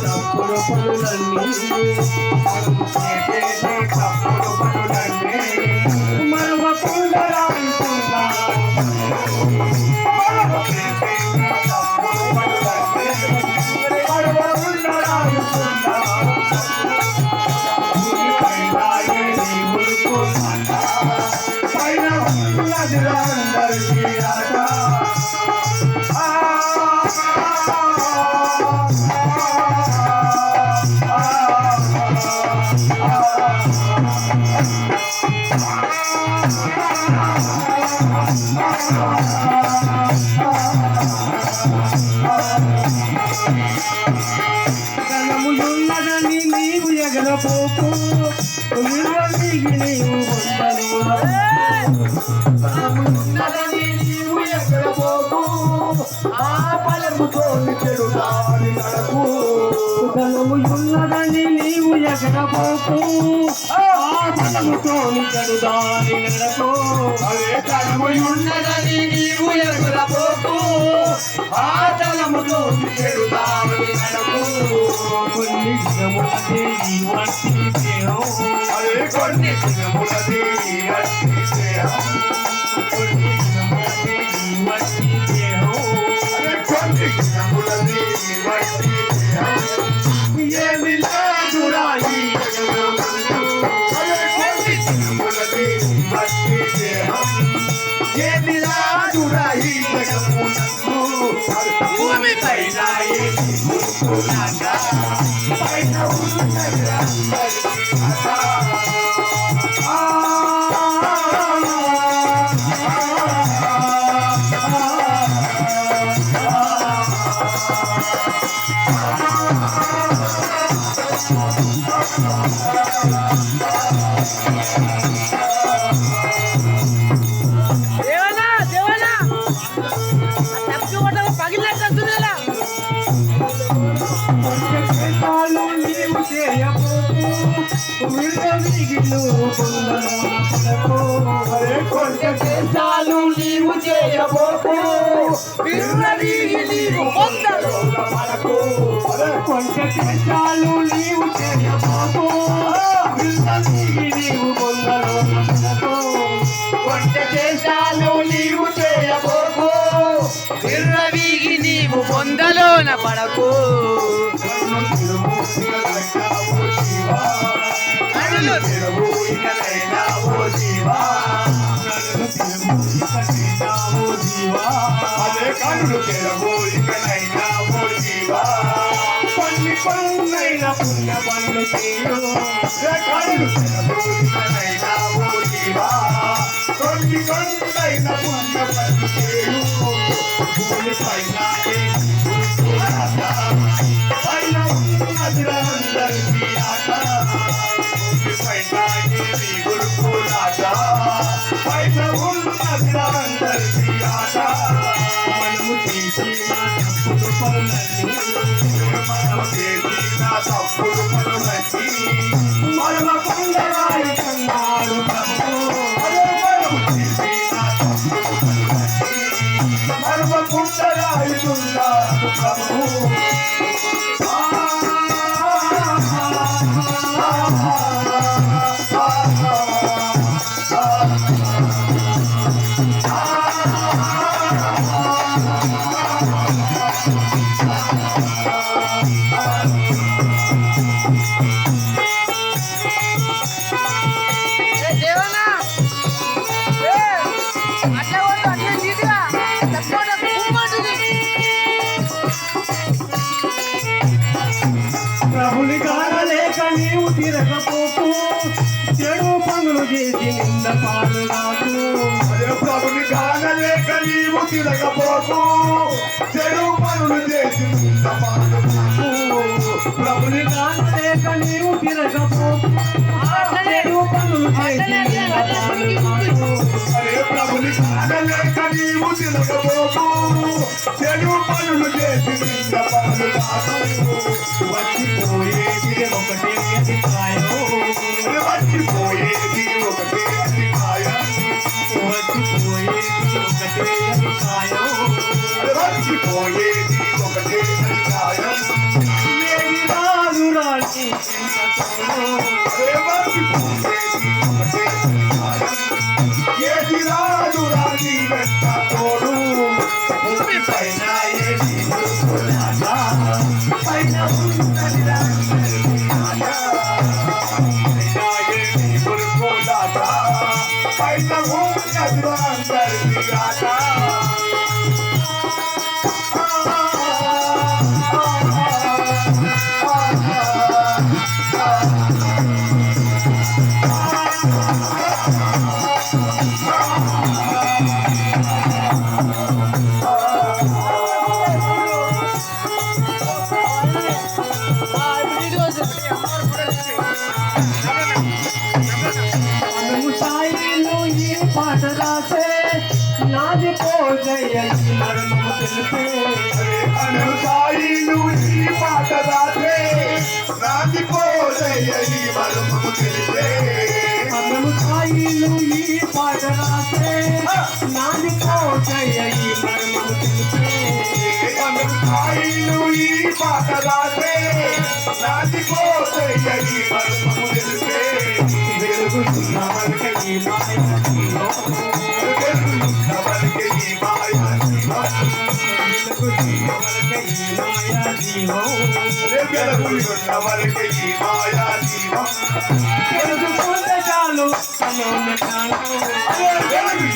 తప్పుడు పనులన్నీ తప్పుడు పనులన్నీ మరవకుండా రాకుండా ధనములున్నదని నీవు ఎగరపోకు నీవు ధనములున్నదని నీవు ఎగరపోకు ఆ బలముతో చెడుదాని నడకు ధనములున్నదని నీవు ఎగరపోకు ఆ బలముతో చెడుదాని నడకు అదే ధనములున్నదని నీవు ఎగరపోకు ఆ బలముతో చెడుదాని నడకు కొన్ని దినములదే ఈ వంటి దేహం అదే కొన్ని దినములదే ఈ వంటి దేహం కొన్ని దినములదే ఈ వంటి దేహం అదే కొన్ని దినములదే ఈ వంటి దేహం ఏమి లేదురా ఈ జగమందు అదే కొన్ని దినములదే ఈ వంటి దేహం ఏమి లేదురా ఈ జగమందు భూమి పైన చాలు నీవు చేయబోకు నీవు పొందలు కొంచె చాలు నీవు చేయబోకు నీవు పొందలు కొంచె చాలు నీవు చేయబోకు విర్రవీగి నీవు పొందలోన పడకు అదే కనులు తెరవు ఇకనైనా ఓ జీవా కొన్ని పనులైన పుణ్య పనులు చేయు కనులు తెరవు ఇకనైనా ఓ జీవా కొన్ని పనులైన పుణ్య పనులు చేయు భూమి పైన పైన ఉన్నదిరందరికీ ఆట భూమి పైన గురుకులాట పైన ఉన్నదిరందరికీ ఆట మనము చేసిన తప్పుడు పనులన్నీ మనము చేసిన తప్పుడు పనులన్నీ మనమ కొండరాయి కన్నాడు మనము చేసిన తప్పుడు పనులన్నీ మనమ కొండరాయి కన్నాడు ప్రభు ప్రభుని కానలేక నీవు తిరగపోకు చెడు పనులు చేసి నింద పాలు నాకు ప్రభుని కానలేక నీవు తిరగపోకు చెడు పనులు చేసి నింద పాలు నాకు ప్రభుని కానలేక నీవు తిరగపోకు చెడు పనులు చేసి నింద పాలు నాకు ప్రభుని కానలేక నీవు తిరగపోకు చెడు పనులు చేసి నింద పాలు నాకు వచ్చిపోయేది ఒకటే అభిప్రాయం వచ్చిపోయేది ఒకటే అభిప్రాయం మర్చిపోయేది ఒకటే అధికారం ఏది రాదు రాని చింతతోను మర్చిపోయేది ఒకటే అధికారం ఏది రాదు రాని వెంట తోడు భూమి పైన ఏది రాజా పైన ఉన్నది రాజా పైన ఉన్నది అందరికీ రాజా మనము సాయిలో ఈ పాట రాసే నాది పోజయ్య ఈ మరణము తెలిపే అనుసాయిలు ఈ పాట రాసే రాజుకోదయ్య ఈ మర్మము తెలిపే మనము సాయిలో ఈ పాట రాసే నాది పోజయ్య ఈ మరణము తెలిపే అనుసాయిలు ఈ పాట రాసే రాజుకోదయ్య ఈ మర్మము తెలిపే వెలుగుతున్నవరక ఈ మాయ వెలుగుతున్నవరికి ఈ మాయా వెలుగుతున్నవరికి ఈ మాయా జీవం తెలుసుకుంటే చాలు తను వెలుగు